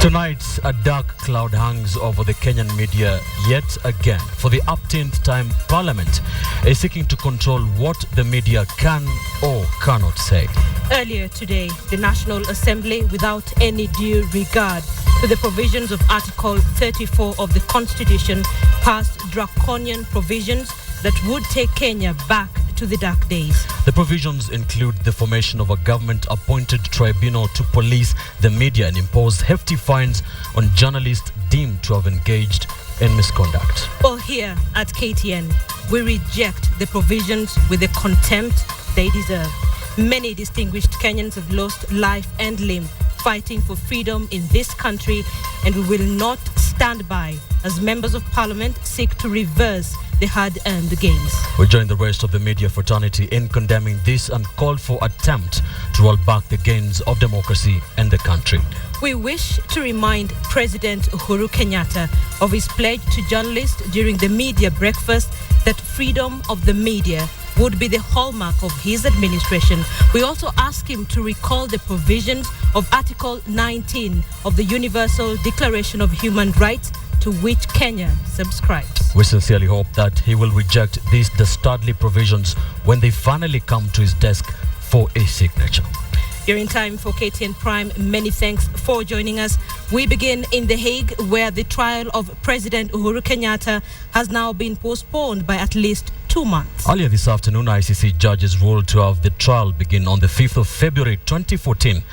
Tonight, a dark cloud hangs over the Kenyan media yet again. For the upteenth time, Parliament is seeking to control what the media can or cannot say. Earlier today, the National Assembly, without any due regard to the provisions of Article 34 of the Constitution, passed draconian provisions that would take Kenya back to the dark days. The provisions include the formation of a government-appointed tribunal to police the media and impose hefty fines on journalists deemed to have engaged in misconduct. Well, here at KTN, we reject the provisions with the contempt they deserve. Many distinguished Kenyans have lost life and limb fighting for freedom in this country, and we will not stand by as members of parliament seek to reverse the hard-earned gains. We join the rest of the media fraternity in condemning this uncalled-for attempt to roll back the gains of democracy in the country. We wish to remind President Uhuru Kenyatta of his pledge to journalists during the media breakfast that freedom of the media would be the hallmark of his administration. We also ask him to recall the provisions of Article 19 of the Universal Declaration of Human Rights, to which Kenya subscribes. We sincerely hope that he will reject these dastardly provisions when they finally come to his desk for a signature. You're in time for KTN Prime. Many thanks for joining us. We begin in The Hague, where the trial of President Uhuru Kenyatta has now been postponed by at least 2 months. Earlier this afternoon, ICC judges ruled to have the trial begin on the 5th of February 2014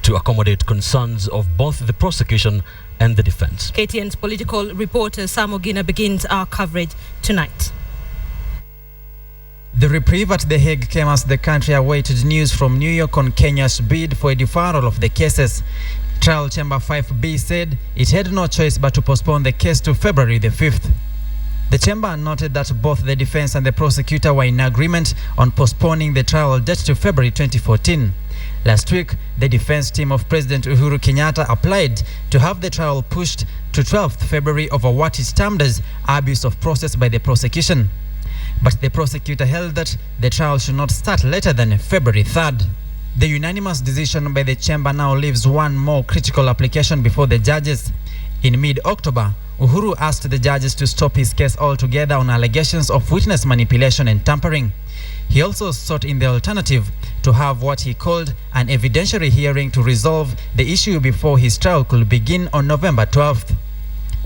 to accommodate concerns of both the prosecution and the defense. KTN's political reporter Sam Ogina begins our coverage tonight. The reprieve at The Hague came as the country awaited news from New York on Kenya's bid for a deferral of the cases. Trial Chamber 5B said it had no choice but to postpone the case to February the 5th. The chamber noted that both the defense and the prosecutor were in agreement on postponing the trial date to February 2014. Last week, the defense team of President Uhuru Kenyatta applied to have the trial pushed to 12th February over what is termed as abuse of process by the prosecution. But the prosecutor held that the trial should not start later than February 3rd. The unanimous decision by the chamber now leaves one more critical application before the judges. In mid-October, Uhuru asked the judges to stop his case altogether on allegations of witness manipulation and tampering. He also sought in the alternative to have what he called an evidentiary hearing to resolve the issue before his trial could begin on November 12th.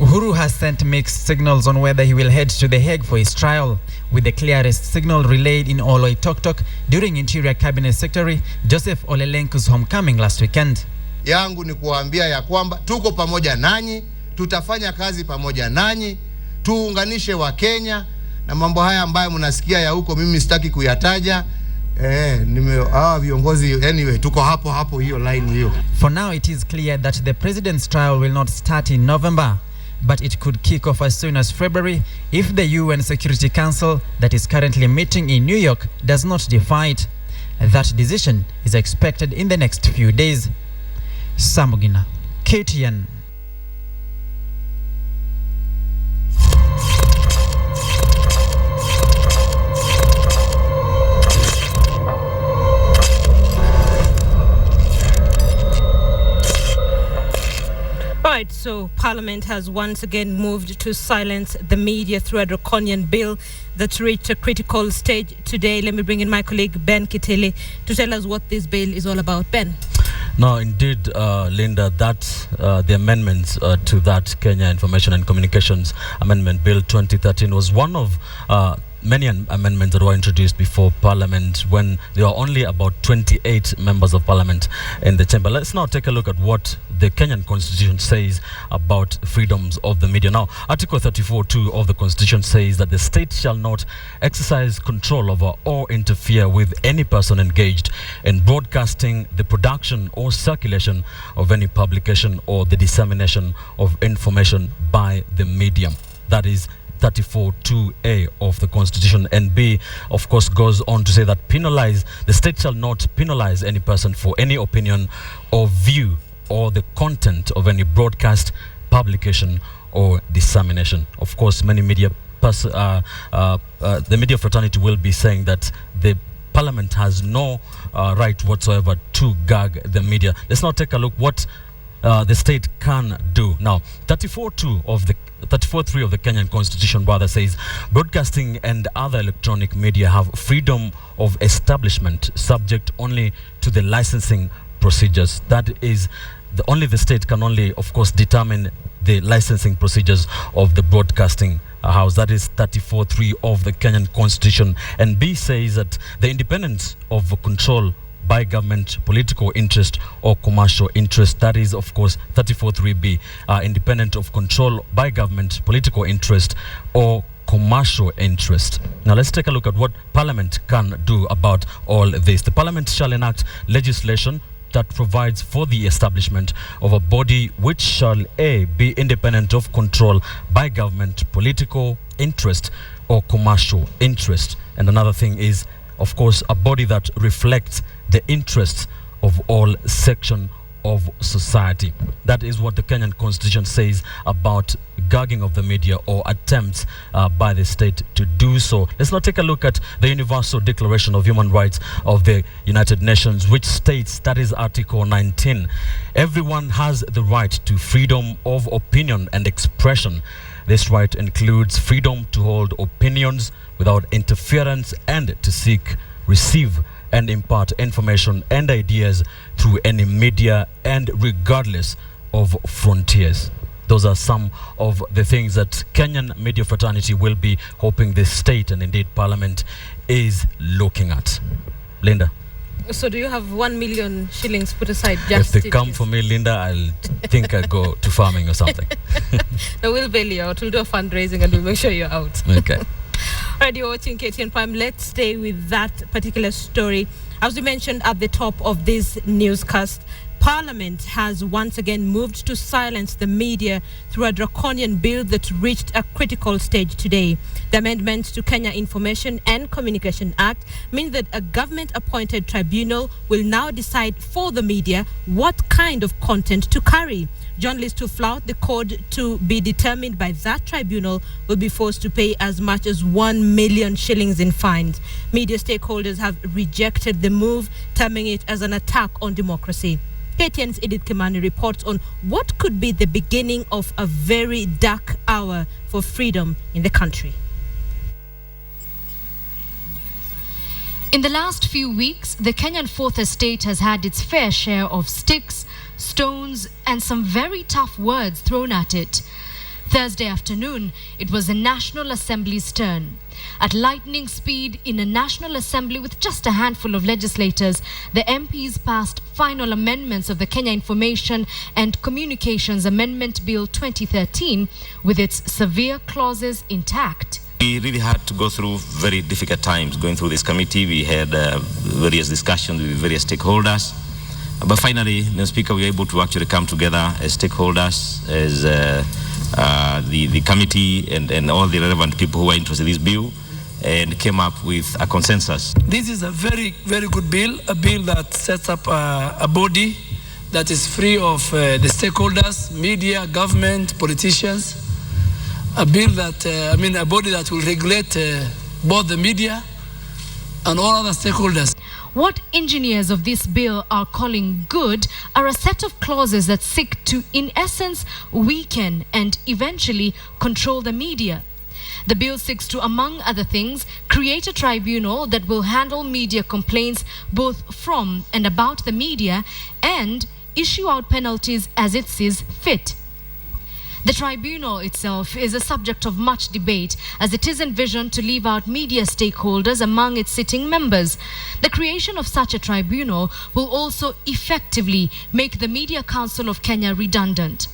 Uhuru has sent mixed signals on whether he will head to The Hague for his trial, with the clearest signal relayed in Oloitoktok during Interior Cabinet Secretary Joseph Olelenku's homecoming last weekend. Yangu ni kuambia ya kwamba tuko pamoja nanyi, tutafanya kazi pamoja nanyi, tuunganishe wa Kenya, na mambo haya ambayo mnasikia ya huko mimi sitaki kuyataja. Viongozi anyway, tuko hapo hiyo line hiyo. For now, it is clear that the president's trial will not start in November, but it could kick off as soon as February if the UN Security Council that is currently meeting in New York does not defy it. That decision is expected in the next few days. Samugina, KTN. Right, so Parliament has once again moved to silence the media through a draconian bill that reached a critical stage today. Let me bring in my colleague Ben Kitele to tell us what this bill is all about. Ben. Now, indeed, Linda, that the amendments to that Kenya Information and Communications Amendment Bill 2013 was one of many amendments that were introduced before Parliament when there were only about 28 members of Parliament in the chamber. Let's now take a look at what the Kenyan Constitution says about freedoms of the media. Now, Article 34(2) of the Constitution says that the state shall not exercise control over or interfere with any person engaged in broadcasting, the production or circulation of any publication or the dissemination of information by the medium. That is 34(2)(a) of the Constitution. And B, of course, goes on to say that the state shall not penalize any person for any opinion or view or the content of any broadcast, publication or dissemination. Of course, many media the media fraternity will be saying that the Parliament has no right whatsoever to gag the media. Let's now take a look what the state can do. Now, 34.3 of the Kenyan Constitution rather says broadcasting and other electronic media have freedom of establishment subject only to the licensing procedures. That is, only the state can only, of course, determine the licensing procedures of the broadcasting house. That is 34.3 of the Kenyan Constitution. And B says that the independence of control by government, political interest or commercial interest. That is, of course, 34.3b, independent of control by government, political interest or commercial interest. Now let's take a look at what Parliament can do about all this. The Parliament shall enact legislation that provides for the establishment of a body which shall A, be independent of control by government, political interest or commercial interest. And another thing is, of course, a body that reflects the interests of all sections of society. That is what the Kenyan Constitution says about gagging of the media or attempts by the state to do so. Let's now take a look at the Universal Declaration of Human Rights of the United Nations, which states, that is Article 19, everyone has the right to freedom of opinion and expression. This right includes freedom to hold opinions without interference and to seek, receive, and impart information and ideas through any media and regardless of frontiers. Those are some of the things that Kenyan media fraternity will be hoping the state and indeed Parliament is looking at. Linda. So do you have 1 million shillings put aside just if they come for me, Linda, I'll think I'll go to farming or something. No, we'll bail you out. We'll do a fundraising and we'll make sure you're out. Okay. Alright, you're watching KTN Prime. Let's stay with that particular story. As we mentioned at the top of this newscast, Parliament has once again moved to silence the media through a draconian bill that reached a critical stage today. The amendments to Kenya Information and Communication Act mean that a government-appointed tribunal will now decide for the media what kind of content to carry. Journalists who flout the code to be determined by that tribunal will be forced to pay as much as 1 million shillings in fines. Media stakeholders have rejected the move, terming it as an attack on democracy. KTN's Edith Kimani reports on what could be the beginning of a very dark hour for freedom in the country. In the last few weeks, the Kenyan Fourth Estate has had its fair share of sticks, stones, and some very tough words thrown at it. Thursday afternoon, it was the National Assembly's turn. At lightning speed in a National Assembly with just a handful of legislators, the MPs passed final amendments of the Kenya Information and Communications Amendment Bill 2013 with its severe clauses intact. We really had to go through very difficult times going through this committee. We had various discussions with various stakeholders. But finally, Mr. Speaker, we were able to actually come together as stakeholders, as the committee and all the relevant people who are interested in this bill, and came up with a consensus. This is a very, very good bill, a bill that sets up a body that is free of the stakeholders, media, government, politicians. A bill that, a body that will regulate both the media and all other stakeholders. What engineers of this bill are calling good are a set of clauses that seek to, in essence, weaken and eventually control the media. The bill seeks to, among other things, create a tribunal that will handle media complaints both from and about the media and issue out penalties as it sees fit. The tribunal itself is a subject of much debate, as it is envisioned to leave out media stakeholders among its sitting members. The creation of such a tribunal will also effectively make the Media Council of Kenya redundant.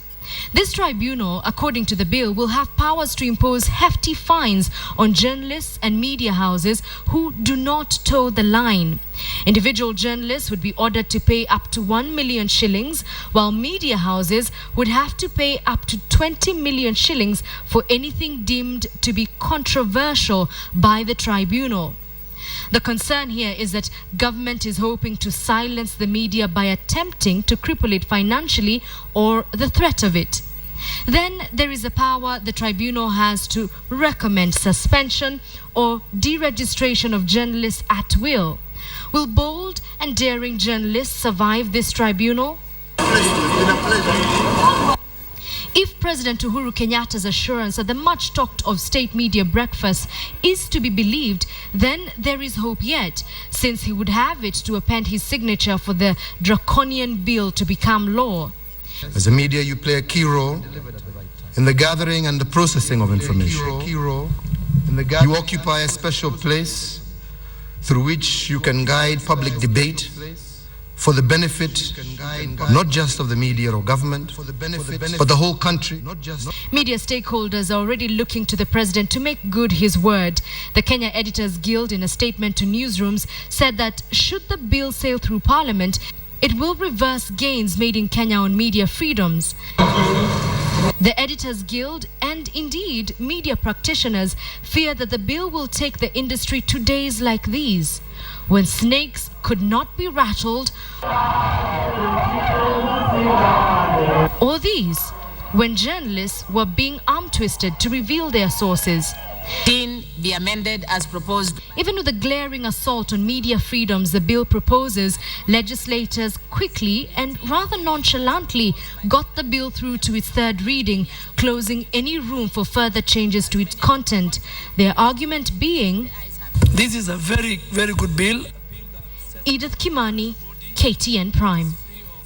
This tribunal, according to the bill, will have powers to impose hefty fines on journalists and media houses who do not toe the line. Individual journalists would be ordered to pay up to 1 million shillings, while media houses would have to pay up to 20 million shillings for anything deemed to be controversial by the tribunal. The concern here is that government is hoping to silence the media by attempting to cripple it financially or the threat of it. Then there is a power the tribunal has to recommend suspension or deregistration of journalists at will. Will bold and daring journalists survive this tribunal? If President Uhuru Kenyatta's assurance at the much talked of state media breakfast is to be believed, then there is hope yet, since he would have it to append his signature for the draconian bill to become law. As a media, you play a key role in the gathering and the processing of information. You occupy a special place through which you can guide public debate for the benefit not just of the media or government, but the whole country. Media stakeholders are already looking to the president to make good his word. The Kenya Editors Guild, in a statement to newsrooms, said that should the bill sail through Parliament, it will reverse gains made in Kenya on media freedoms. The Editors Guild and indeed media practitioners fear that the bill will take the industry to days like these, when snakes could not be rattled, or these, when journalists were being arm-twisted to reveal their sources. Be amended as proposed. Even with the glaring assault on media freedoms the bill proposes, legislators quickly and rather nonchalantly got the bill through to its third reading, closing any room for further changes to its content. Their argument being, this is a very, very good bill. Edith Kimani, KTN Prime.